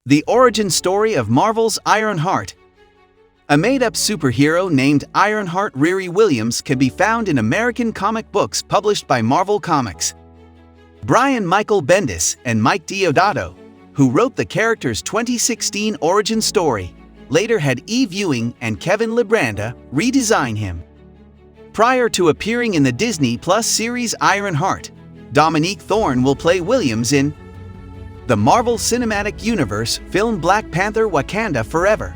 The origin story of Marvel's Ironheart. A made-up superhero named Ironheart Riri Williams can be found in American comic books published by Marvel Comics. Brian Michael Bendis and Mike Deodato, who wrote the character's 2016 origin story, later had Ewing and Kevin Libranda redesign him. Prior to appearing in the Disney Plus series Ironheart, Dominique Thorne will play Williams in the Marvel Cinematic Universe film Black Panther: Wakanda Forever.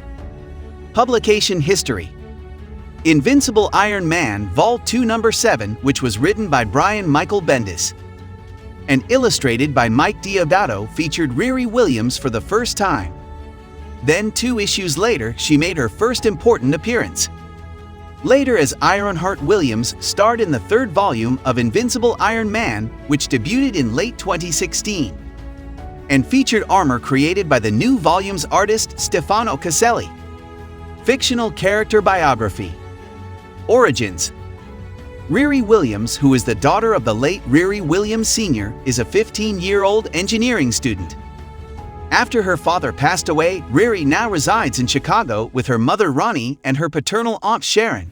Publication history: Invincible Iron Man Vol. 2 No. 7, which was written by Brian Michael Bendis and illustrated by Mike Deodato, featured Riri Williams for the first time. Then 2 issues later, she made her first important appearance. Later, as Ironheart, Williams starred in the 3rd volume of Invincible Iron Man, which debuted in late 2016, and featured armor created by the new volume's artist Stefano Caselli. Fictional character biography. Origins: Riri Williams, who is the daughter of the late Riri Williams Sr., is a 15-year-old engineering student. After her father passed away, Riri now resides in Chicago with her mother Ronnie and her paternal aunt Sharon.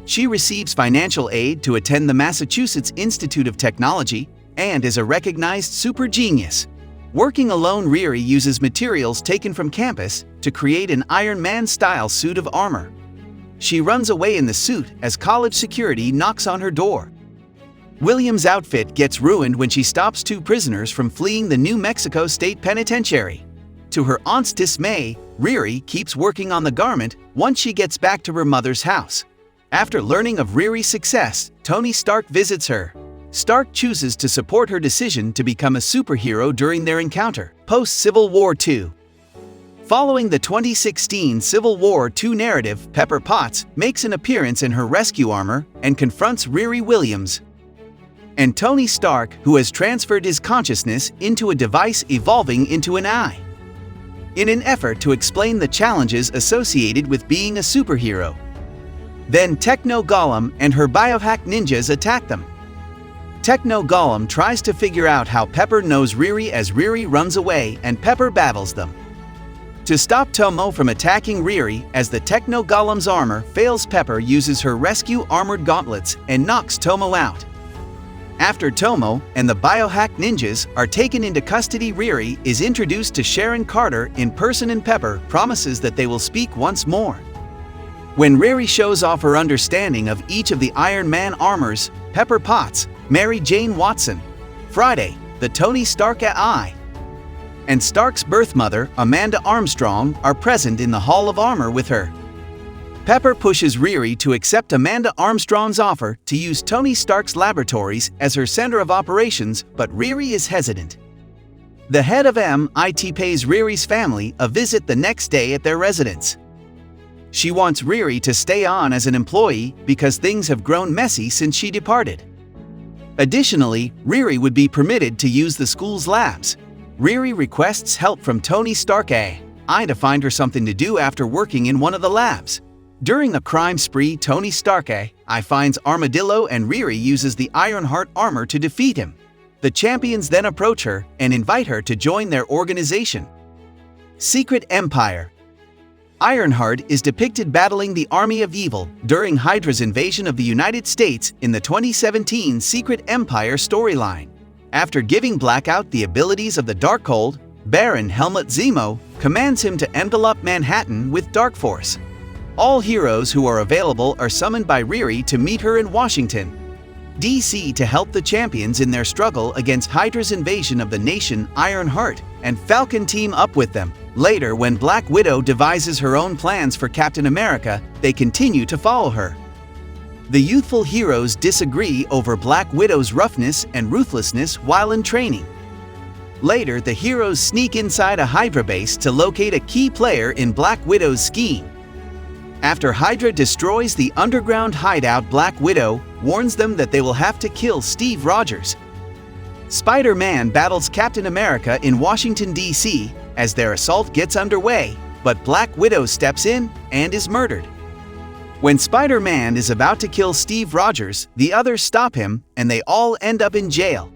She receives financial aid to attend the Massachusetts Institute of Technology and is a recognized super genius. Working alone, Riri uses materials taken from campus to create an Iron Man-style suit of armor. She runs away in the suit as college security knocks on her door. Williams' outfit gets ruined when she stops 2 prisoners from fleeing the New Mexico State Penitentiary. To her aunt's dismay, Riri keeps working on the garment once she gets back to her mother's house. After learning of Riri's success, Tony Stark visits her. Stark chooses to support her decision to become a superhero during their encounter. Post-Civil War II. Following the 2016 Civil War II narrative, Pepper Potts makes an appearance in her rescue armor and confronts Riri Williams and Tony Stark, who has transferred his consciousness into a device evolving into an eye, in an effort to explain the challenges associated with being a superhero. Then Techno Golem and her biohack ninjas attack them. Techno Golem tries to figure out how Pepper knows Riri as Riri runs away, and Pepper battles them. To stop Tomo from attacking Riri as the Techno Golem's armor fails, Pepper uses her rescue armored gauntlets and knocks Tomo out. After Tomo and the biohack ninjas are taken into custody, Riri is introduced to Sharon Carter in person, and Pepper promises that they will speak once more. When Riri shows off her understanding of each of the Iron Man armors, Pepper Potts, Mary Jane Watson, Friday, the Tony Stark AI, and Stark's birth mother, Amanda Armstrong, are present in the Hall of Armor with her. Pepper pushes Riri to accept Amanda Armstrong's offer to use Tony Stark's laboratories as her center of operations, but Riri is hesitant. The head of MIT pays Riri's family a visit the next day at their residence. She wants Riri to stay on as an employee because things have grown messy since she departed. Additionally, Riri would be permitted to use the school's labs. Riri requests help from Tony Stark AI to find her something to do after working in one of the labs. During a crime spree, Tony Stark AI finds Armadillo, and Riri uses the Ironheart armor to defeat him. The champions then approach her and invite her to join their organization. Secret Empire. Ironheart is depicted battling the army of evil during Hydra's invasion of the United States in the 2017 Secret Empire storyline. After giving Blackout the abilities of the Darkhold, Baron Helmut Zemo commands him to envelop Manhattan with Dark Force. All heroes who are available are summoned by Riri to meet her in Washington, D.C. to help the champions in their struggle against Hydra's invasion of the nation. Ironheart and Falcon team up with them. Later, when Black Widow devises her own plans for Captain America, they continue to follow her. The youthful heroes disagree over Black Widow's roughness and ruthlessness while in training. Later, the heroes sneak inside a Hydra base to locate a key player in Black Widow's scheme. After Hydra destroys the underground hideout, Black Widow warns them that they will have to kill Steve Rogers. Spider-Man battles Captain America in Washington, D.C. as their assault gets underway, but Black Widow steps in and is murdered. When Spider-Man is about to kill Steve Rogers, the others stop him and they all end up in jail.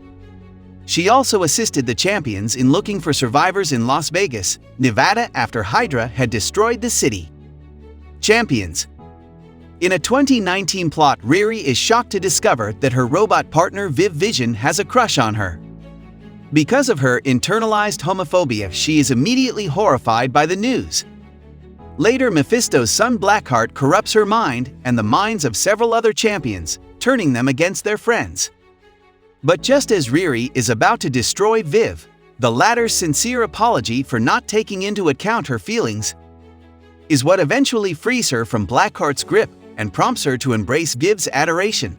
She also assisted the champions in looking for survivors in Las Vegas, Nevada after Hydra had destroyed the city. Champions. In a 2019 plot, Riri is shocked to discover that her robot partner Viv Vision has a crush on her. Because of her internalized homophobia, she is immediately horrified by the news. Later, Mephisto's son Blackheart corrupts her mind and the minds of several other champions, turning them against their friends. But just as Riri is about to destroy Viv, the latter's sincere apology for not taking into account her feelings is what eventually frees her from Blackheart's grip and prompts her to embrace Viv's adoration.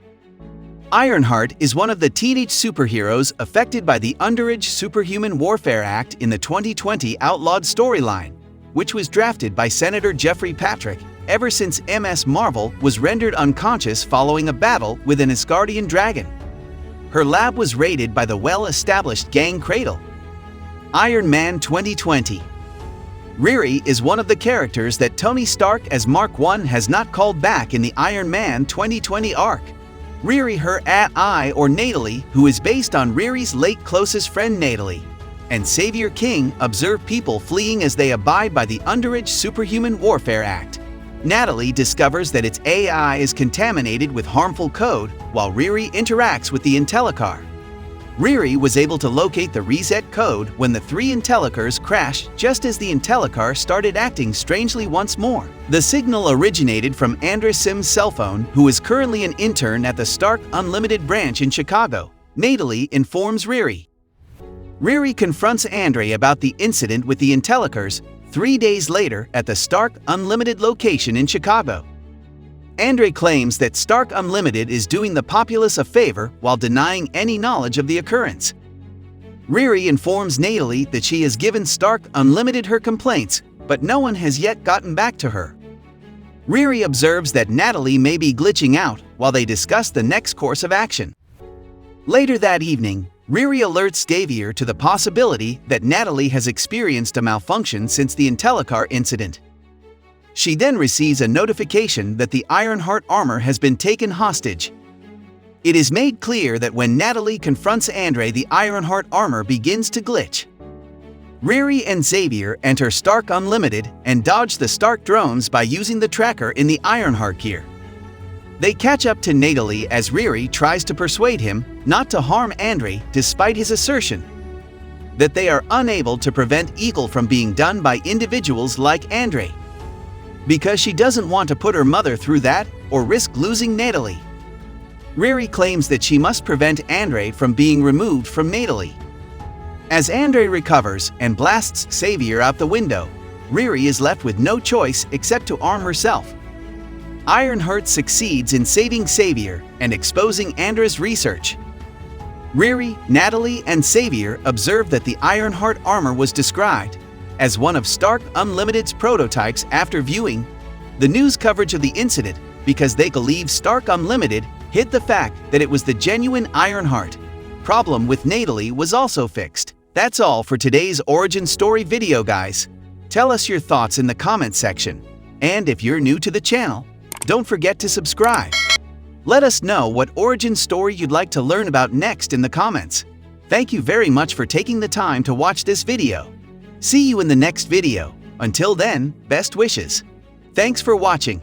Ironheart is one of the teenage superheroes affected by the Underage Superhuman Warfare Act in the 2020 Outlawed storyline, which was drafted by Senator Jeffrey Patrick ever since Ms. Marvel was rendered unconscious following a battle with an Asgardian dragon. Her lab was raided by the well-established gang Cradle. Iron Man 2020. Riri is one of the characters that Tony Stark as Mark I has not called back in the Iron Man 2020 arc. Riri, her ally or Natalie, who is based on Riri's late closest friend Natalie, and Savior King observe people fleeing as they abide by the Underage Superhuman Warfare Act. Natalie discovers that its AI is contaminated with harmful code while Riri interacts with the Intellicar. Riri was able to locate the reset code when the three Intellicars crashed just as the Intellicar started acting strangely once more. The signal originated from Andra Sim's cell phone, who is currently an intern at the Stark Unlimited branch in Chicago. Natalie informs Riri. Riri confronts Andre about the incident with the Intellicars 3 days later at the Stark Unlimited location in Chicago. Andre claims that Stark Unlimited is doing the populace a favor while denying any knowledge of the occurrence. Riri informs Natalie that she has given Stark Unlimited her complaints, but no one has yet gotten back to her. Riri observes that Natalie may be glitching out while they discuss the next course of action. Later that evening, Riri alerts Xavier to the possibility that Natalie has experienced a malfunction since the Intellicar incident. She then receives a notification that the Ironheart armor has been taken hostage. It is made clear that when Natalie confronts Andre, the Ironheart armor begins to glitch. Riri and Xavier enter Stark Unlimited and dodge the Stark drones by using the tracker in the Ironheart gear. They catch up to Natalie as Riri tries to persuade him not to harm Andre despite his assertion that they are unable to prevent evil from being done by individuals like Andre, because she doesn't want to put her mother through that or risk losing Natalie. Riri claims that she must prevent Andre from being removed from Natalie. As Andre recovers and blasts Xavier out the window, Riri is left with no choice except to arm herself. Ironheart succeeds in saving Xavier and exposing Andre's research. Riri, Natalie, and Xavier observe that the Ironheart armor was described as one of Stark Unlimited's prototypes after viewing the news coverage of the incident because they believe Stark Unlimited hid the fact that it was the genuine Ironheart. Problem with Natalie was also fixed. That's all for today's origin story video, guys. Tell us your thoughts in the comment section. And if you're new to the channel, don't forget to subscribe. Let us know what origin story you'd like to learn about next in the comments. Thank you very much for taking the time to watch this video. See you in the next video. Until then, best wishes. Thanks for watching.